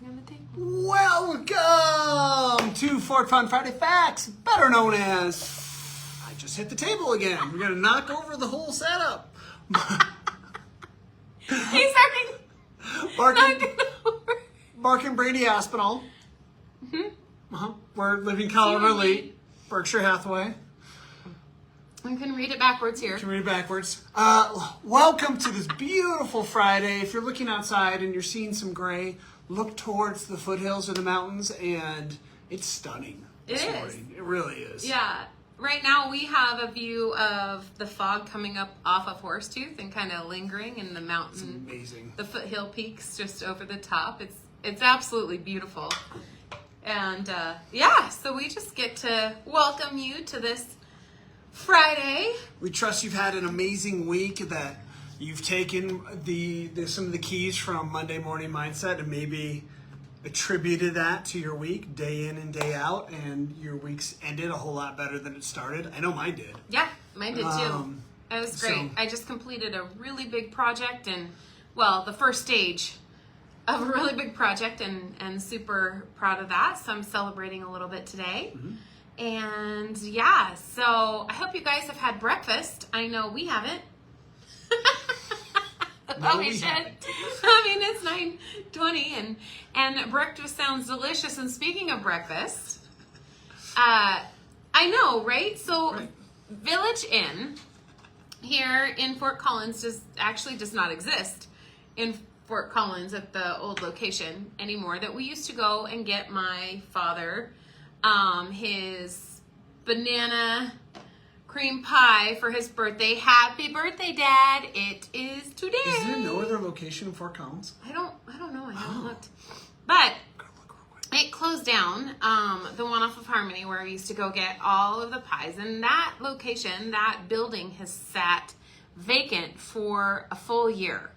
everything on the table. Welcome to Fort Fun Friday Facts, better known as I just hit the table again. We're gonna knock over the whole setup. He's having Mark and Brady Aspinall. We're living Colorado Elite, Berkshire Hathaway. I can read it backwards here. You can read it backwards. Welcome to this beautiful Friday. If you're looking outside and you're seeing some gray, look towards the foothills or the mountains, and it's stunning. This morning. It really is. Yeah. Right now we have a view of the fog coming up off of Horsetooth and kind of lingering in the mountain. It's amazing. The foothill peaks just over the top. It's absolutely beautiful. And so we just get to welcome you to this Friday. We trust you've had an amazing week, that you've taken some of the keys from Monday Morning Mindset and maybe attributed that to your week, day in and day out, and your week's ended a whole lot better than it started. I know mine did. Yeah, mine did too. It was great. So, I just completed a really big project, and the first stage of a really big project, and super proud of that. So I'm celebrating a little bit today. Mm-hmm. And yeah, so I hope you guys have had breakfast. I know we haven't. No, we we should. haven't. I mean, it's 9:20 and breakfast sounds delicious. And speaking of breakfast, I know, right? So Right. Village Inn here in Fort Collins does not exist in Fort Collins at the old location anymore. That we used to go and get my father his banana cream pie for his birthday. Happy birthday, Dad. It is today. Is there no other location in Fort Collins? I don't know. I haven't looked. But Gotta look real quick. it closed down, the one off of Harmony where we used to go get all of the pies. And that location, that building has sat vacant for a full year.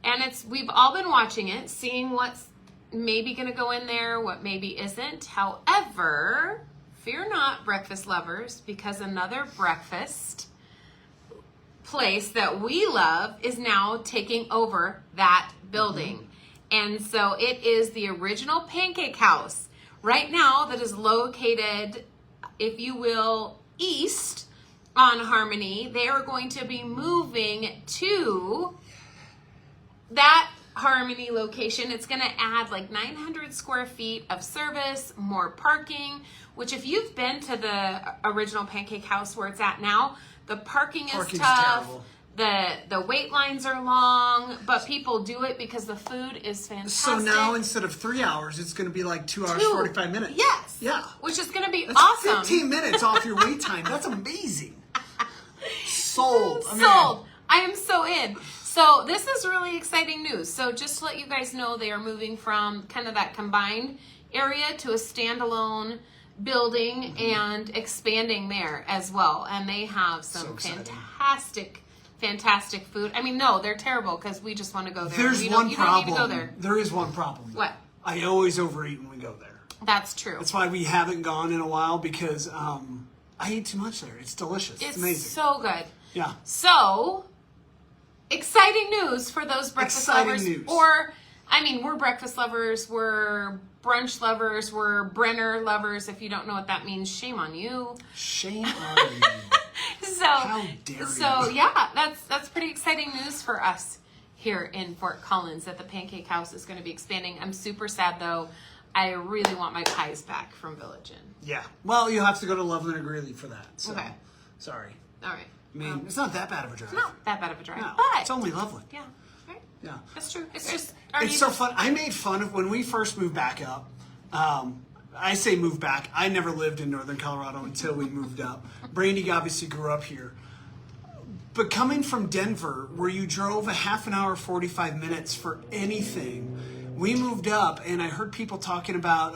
And we've all been watching it, seeing what's maybe going to go in there, what maybe isn't. However, fear not, breakfast lovers, because another breakfast place that we love is now taking over that building. And so it is the original Pancake House right now that is located, if you will, east on Harmony. They are going to be moving to that Harmony location. It's going to add like 900 square feet of service, more parking, which if you've been to the original Pancake House where it's at now, the parking's tough. Terrible. The wait lines are long, but people do it because the food is fantastic. So now instead of 3 hours, it's going to be like 2 hours, 45 minutes. Yes. Yeah. Which is going to be That's awesome. 15 minutes off your wait time. That's amazing. Sold. Sold. I am so in. So this is really exciting news. So just to let you guys know, they are moving from kind of that combined area to a standalone building and expanding there as well. And they have some fantastic food. I mean, no, they're terrible because we just want to go there. There's you one don't problem. need to go there. There is one problem. What? I always overeat when we go there. That's true. That's why we haven't gone in a while, because I eat too much there. It's delicious. It's amazing. So good. Yeah. So, exciting news for those breakfast lovers. News. Or, I mean, we're breakfast lovers, we're brunch lovers, we're Brenner lovers. If you don't know what that means, shame on you. Shame on you. So, How dare you. Yeah, that's pretty exciting news for us here in Fort Collins that the Pancake House is going to be expanding. I'm super sad though. I really want my pies back from Village Inn. Yeah. Well, you'll have to go to Loveland or Greeley for that. So, Okay. sorry. All right. I mean, it's not that bad of a drive. Not that bad of a drive, No, but it's only Loveland. yeah, right. Yeah. That's true. It's just It's so fun. I made fun of when we first moved back up. I say moved back. I never lived in Northern Colorado until we moved up. Brandy obviously grew up here. But coming from Denver, where you drove a half an hour, 45 minutes for anything, we moved up and I heard people talking about,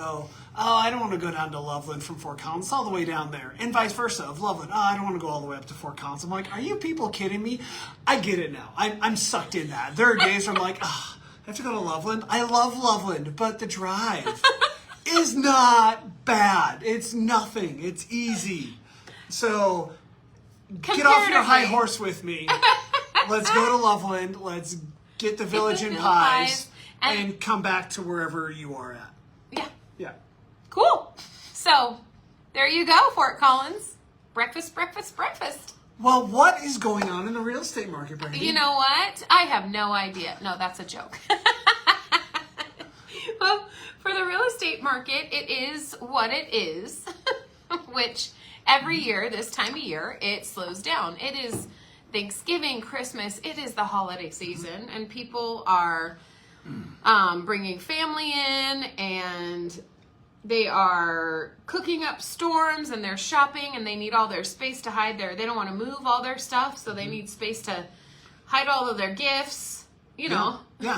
I don't want to go down to Loveland from Fort Collins. It's all the way down there. And vice versa of Loveland. I don't want to go all the way up to Fort Collins. I'm like, are you people kidding me? I get it now. I'm sucked in that. There are days where I'm like, I have to go to Loveland. I love Loveland, but the drive is not bad. It's nothing. It's easy. So get off your high horse with me. Let's go to Loveland. Let's get the Village Inn pies. and come back to wherever you are at. Yeah. Yeah. Cool. So there you go, Fort Collins. Breakfast, breakfast, breakfast. Well, what is going on in the real estate market, Brandy? You know what? I have no idea. No, that's a joke. Well, for the real estate market, it is what it is, which every year, this time of year, it slows down. It is Thanksgiving, Christmas, it is the holiday season, and people are bringing family in, and they are cooking up storms, and they're shopping, and they need all their space to hide their, they don't want to move all their stuff, so they need space to hide all of their gifts, you know. Yeah.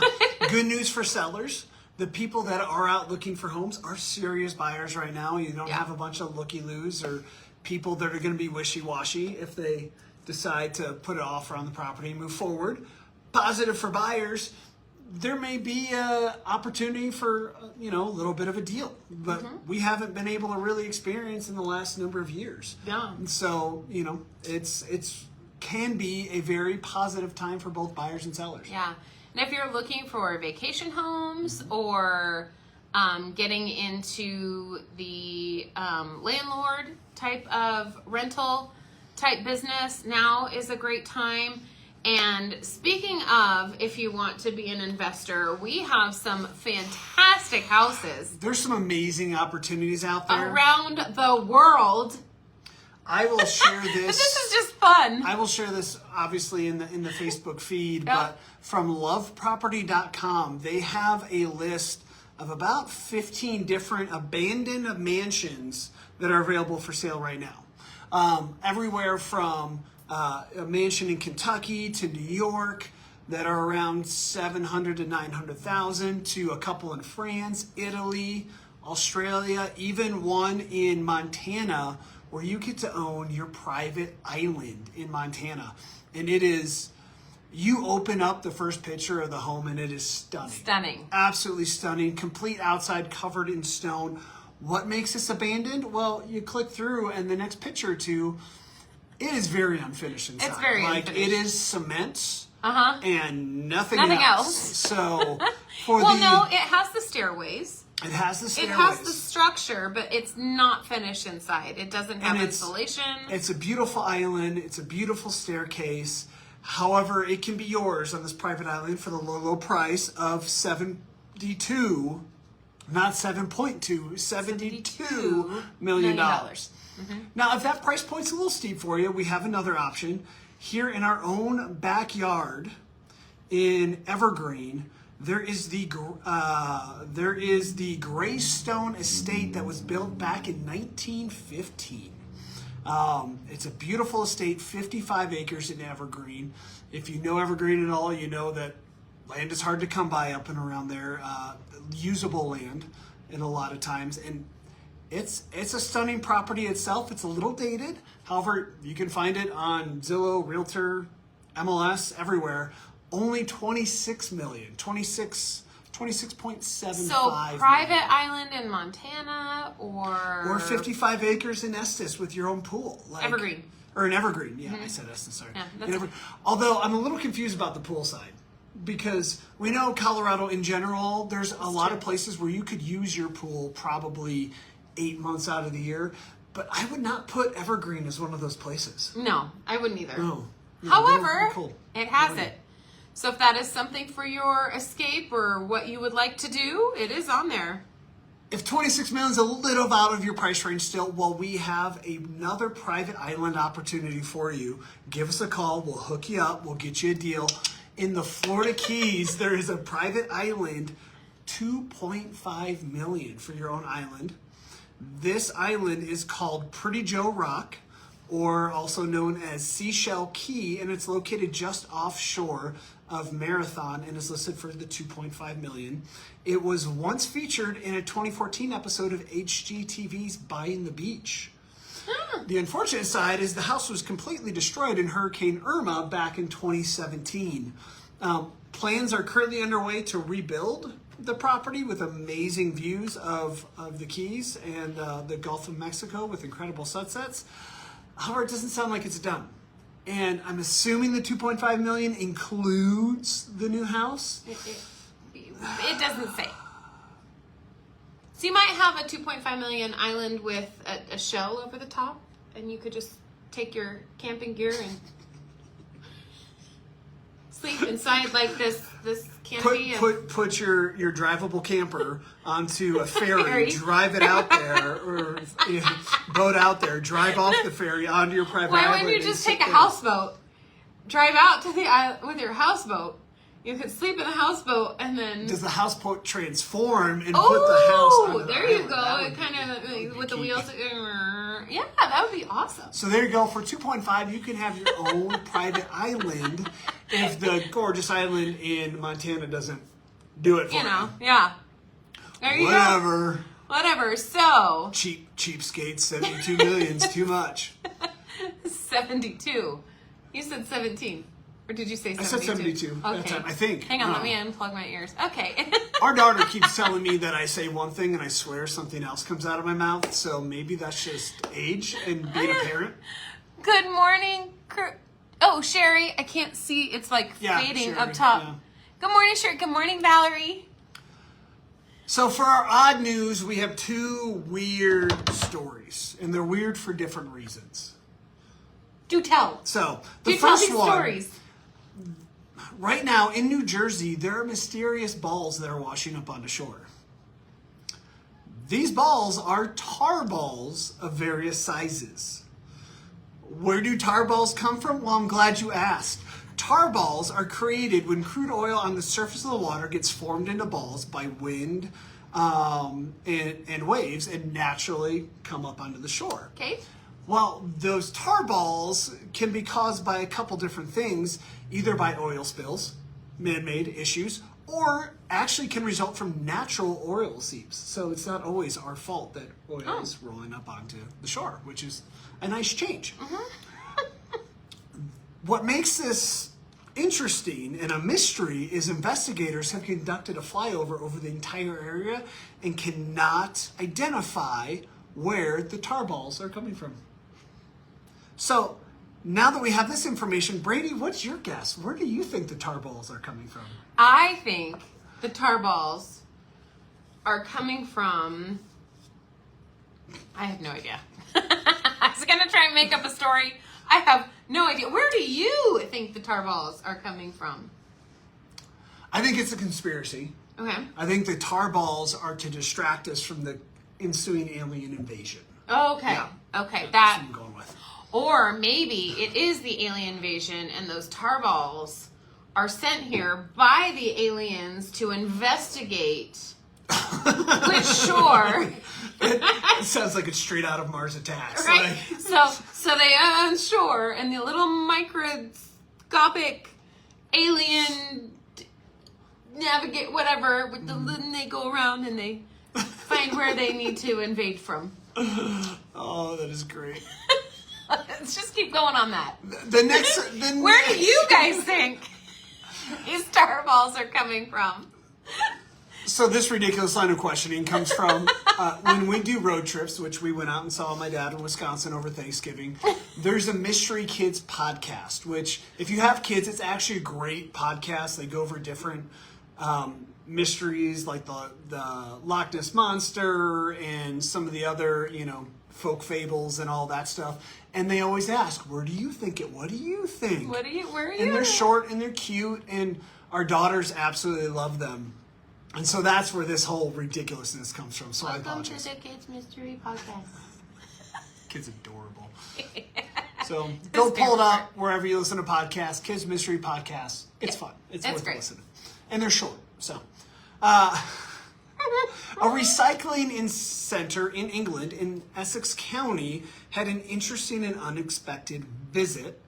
Good news for sellers. The people that are out looking for homes are serious buyers right now. You don't have a bunch of looky-loos or people that are going to be wishy-washy if they decide to put an offer on the property and move forward. Positive for buyers. There may be an opportunity for, a little bit of a deal, but we haven't been able to really experience in the last number of years. Yeah. And so, it's can be a very positive time for both buyers and sellers. Yeah. And if you're looking for vacation homes or getting into the landlord type of rental type business, now is a great time. And speaking of, if you want to be an investor, we have some fantastic houses There's some amazing opportunities out there. around the world. I will share this. This is just fun. I will share this obviously in the Facebook feed, Yeah. but from loveproperty.com, they have a list of about 15 different abandoned mansions that are available for sale right now. Everywhere from a mansion in Kentucky to New York that are around 700 to 900,000 to a couple in France, Italy, Australia, even one in Montana where you get to own your private island in Montana. And it is, you open up the first picture of the home and it is stunning. Stunning. Absolutely stunning. Complete outside covered in stone. What makes this abandoned? Well, you click through and the next picture or two, it is very unfinished inside. It's very unfinished. It is cement Uh-huh. and nothing Nothing else. else. So for Well, no, it has the stairways. it has the stairways. It has the structure, but it's not finished inside. It doesn't have And it's- insulation. It's a beautiful island. It's a beautiful staircase. However, it can be yours on this private island for the low, low price of 72, not 7.2, $72 million. Now, if that price point's a little steep for you, we have another option. Here in our own backyard in Evergreen, there is the Greystone Estate that was built back in 1915. It's a beautiful estate, 55 acres in Evergreen. If you know Evergreen at all, you know that land is hard to come by up and around there. Usable land in a lot of times. And it's a stunning property itself. It's a little dated. However, you can find it on Zillow, Realtor, MLS, everywhere. Only 26 million, 26.75 So private island in Montana or 55 acres in Estes with your own pool. Evergreen. Or in Evergreen. Yeah, I said Estes, sorry. Yeah, In that's Evergreen. Although I'm a little confused about the pool side because we know Colorado in general, there's a lot of places where you could use your pool probably 8 months out of the year, but I would not put Evergreen as one of those places. No, I wouldn't either. No. However, Cool. it has it. So if that is something for your escape or what you would like to do, it is on there. If 26 million is a little out of your price range still, well, we have another private island opportunity for you. Give us a call. We'll hook you up. We'll get you a deal. In the Florida Keys, there is a private island, $2.5 million for your own island. This island is called Pretty Joe Rock, or also known as Seashell Key, and it's located just offshore of Marathon and is listed for the $2.5 million. It was once featured in a 2014 episode of HGTV's Buying the Beach. The unfortunate side is the house was completely destroyed in Hurricane Irma back in 2017. Plans are currently underway to rebuild the property with amazing views of the Keys and the Gulf of Mexico with incredible sunsets. However, it doesn't sound like it's done. And I'm assuming the $2.5 million includes the new house. It doesn't say. So you might have a 2.5 million island with a shell over the top, and you could just take your camping gear and sleep inside like this canopy. Put your drivable camper onto a ferry, drive it out there, or boat out there, drive off the ferry onto your private island. Why wouldn't you just take a houseboat, drive out to the island with your houseboat? You could sleep in the houseboat and then. Does the houseboat transform and put the house on the there you island? go. It kind of with the wheels. Yeah, that would be awesome. So there you go. For 2.5, you can have your own private island if the gorgeous island in Montana doesn't do it for you. Yeah. There you go. Whatever. So. Cheapskates, 72 million's too much. 72. You said 17. Or did you say 72? I said 72 okay. that time, I think. Hang on, let me unplug my ears. Okay. Our daughter keeps telling me that I say one thing and I swear something else comes out of my mouth. So maybe that's just age and being a parent. Good morning, Oh, Sherry, I can't see. It's like fading Sherry, up top. Yeah. Good morning, Sherry. Good morning, Valerie. So for our odd news, we have two weird stories, and they're weird for different reasons. Do tell. So the first one. Stories. Right now in New Jersey, there are mysterious balls that are washing up onto shore. These balls are tar balls of various sizes. Where do tar balls come from? Well, I'm glad you asked. Tar balls are created when crude oil on the surface of the water gets formed into balls by wind and waves and naturally come up onto the shore. Okay. Well, those tar balls can be caused by a couple different things, either by oil spills, man-made issues, or actually can result from natural oil seeps. So it's not always our fault that oil is rolling up onto the shore, which is a nice change. What makes this interesting and a mystery is investigators have conducted a flyover over the entire area and cannot identify where the tar balls are coming from. So now that we have this information, Brady, what's your guess? Where do you think the tar balls are coming from? I think the tar balls are coming from. I have no idea. I was going to try and make up a story. I have no idea. Where do you think the tar balls are coming from? I think it's a conspiracy. Okay. I think the tar balls are to distract us from the ensuing alien invasion. Okay. Yeah. Okay. That's what I'm going with. Or maybe it is the alien invasion and those tar balls are sent here by the aliens to investigate which shore. It sounds like it's straight out of Mars Attacks. Right? Like... So they are on shore and the little microscopic alien navigate whatever with the and they go around and they find where they need to invade from. Oh, that is great. Let's just keep going on that. Where do you guys think these tar balls are coming from? So this ridiculous line of questioning comes from when we do road trips, which we went out and saw my dad in Wisconsin over Thanksgiving. There's a Mystery Kids podcast, which if you have kids, it's actually a great podcast. They go over different mysteries like the Loch Ness Monster and some of the other, folk fables and all that stuff. And they always ask, where do you think it? What do you think? Where are you? And they're short and they're cute and our daughters absolutely love them. And so that's where this whole ridiculously comes from. So I apologize. Welcome to the Kids Mystery Podcast. Kid's adorable. So go pull it up wherever you listen to podcasts. Kids Mystery Podcast. It's fun. It's worth listening. And they're short. So a recycling center in England in Essex County had an interesting and unexpected visit.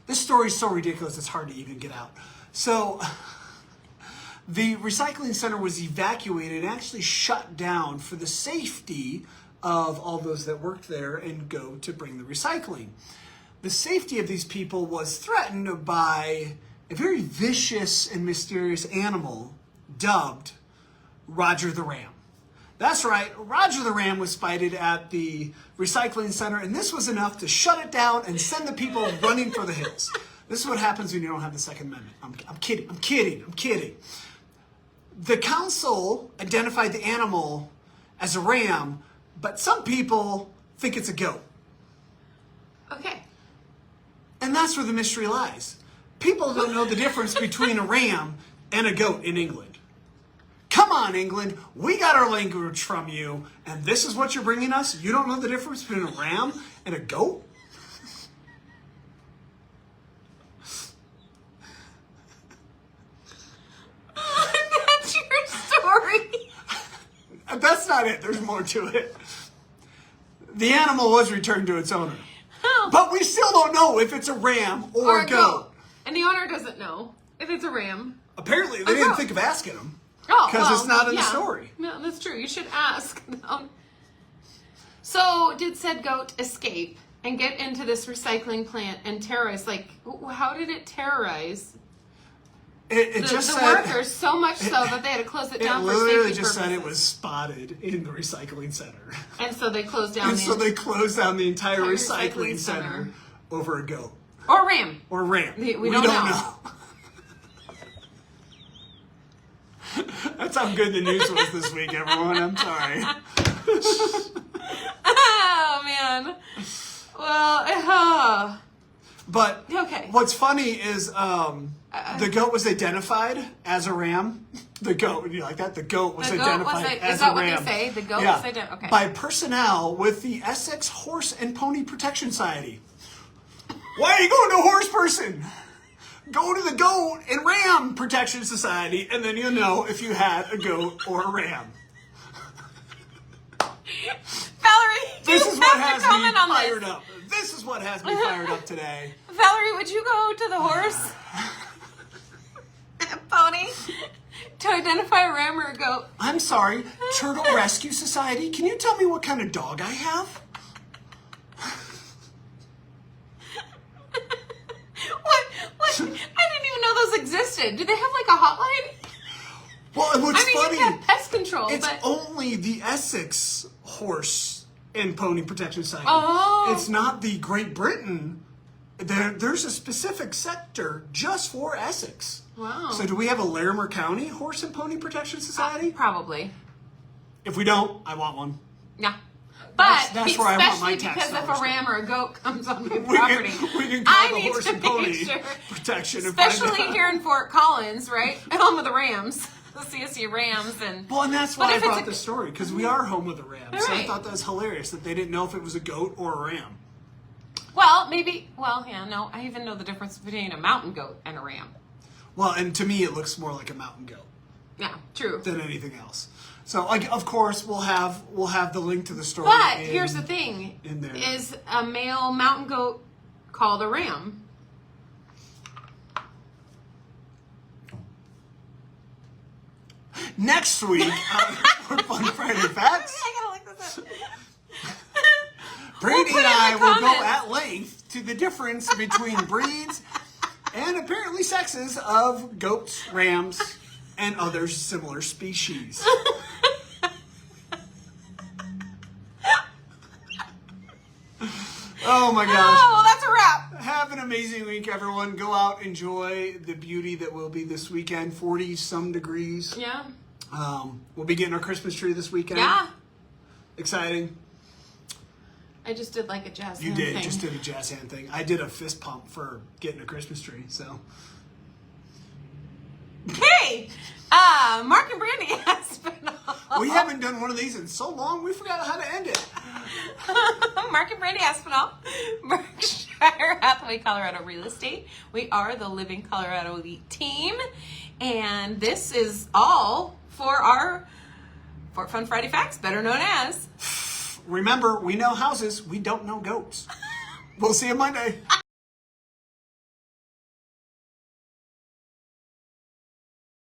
This story is so ridiculous it's hard to even get out. So the recycling center was evacuated and actually shut down for the safety of all those that worked there and go to bring the recycling. The safety of these people was threatened by a very vicious and mysterious animal dubbed Roger the Ram. That's right, Roger the Ram was spotted at the recycling center, and this was enough to shut it down and send the people running for the hills. This is what happens when you don't have the Second Amendment. I'm kidding. The council identified the animal as a ram, but some people think it's a goat. Okay. And that's where the mystery lies. People don't know the difference between a ram and a goat in England. Come on, England. We got our language from you, and this is what you're bringing us? You don't know the difference between a ram and a goat? That's your story. That's not it. There's more to it. The animal was returned to its owner. Oh. But we still don't know if it's a ram or a goat. And the owner doesn't know if it's a ram. Apparently, they didn't think of asking him. Oh, Because it's not in the story. No, that's true. You should ask. So, did said goat escape and get into this recycling plant and terrorize? Like, how did it terrorize It the just said, workers so much so that they had to close it down it for literally safety just purposes? said it was spotted in the recycling center. And so they closed down And the so they closed down the entire Entire recycling recycling center center. over a goat. or ram. Or ram. We don't know. That's how good the news was this week, everyone. I'm sorry. Oh man. Well, But Okay. what's funny is the goat was identified as a ram. The goat, you like that? The goat was The goat was identified a- as is that a what they ram. say? The goat was identified. Okay. By personnel with the Essex Horse and Pony Protection Society. Why are you going to a horse person? Go to the Goat and Ram Protection Society, and then you'll know if you had a goat or a ram. Valerie, do This you is what have has to me comment on fired this? up. This is what has me fired up today. Valerie, would you go to the horse pony to identify a ram or a goat? I'm sorry, Turtle Rescue Society, can you tell me what kind of dog I have? What? I didn't even know those existed. Do they have like a hotline? Well, and what's I mean, funny, you can have pest control, it's but only the Essex Horse and Pony Protection Society. Oh. It's not the Great Britain. There's a specific sector just for Essex. Wow. So do we have a Larimer County Horse and Pony Protection Society? Probably. If we don't, I want one. Yeah. But That's where I want my especially tax because if dollars a ram or a goat comes on my We property, can I call the need Horse to and Pony make sure. Protection and find Especially out. here in Fort Collins, right? Home of the Rams, the CSU Rams, and Well, and that's But why I if it's brought a- this story, because we are home with the Rams. So I Right. thought that was hilarious that they didn't know if it was a goat or a ram. well, maybe. Well, yeah, no. I even know the difference between a mountain goat and a ram. Well, and to me, it looks more like a mountain goat Yeah, true. than anything else. So, like, of course, we'll have the link to the story. But in- here's the thing: in there. is a male mountain goat called a ram? Next week for Fun Friday Facts, I gotta look this up. Brady put and it in I the will go comments. at length to the difference between breeds and apparently sexes of goats, rams, and other similar species. Oh my gosh. Oh, well, that's a wrap. Have an amazing week, everyone. Go out, enjoy the beauty that will be this weekend. 40-some degrees. Yeah. We'll be getting our Christmas tree this weekend. Yeah. Exciting. I just did like a jazz You hand did. thing. Just did a jazz hand thing. I did a fist pump for getting a Christmas tree. So Hey, Mark and Brandy Aspinall. we haven't done one of these in so long. We forgot how to end it. Mark and Brandy Aspinall, Berkshire Hathaway Colorado Real Estate. We are the Living Colorado Elite team, and this is all for our Fort Fun Friday Facts, better known as. Remember, we know houses. We don't know goats. We'll see you Monday.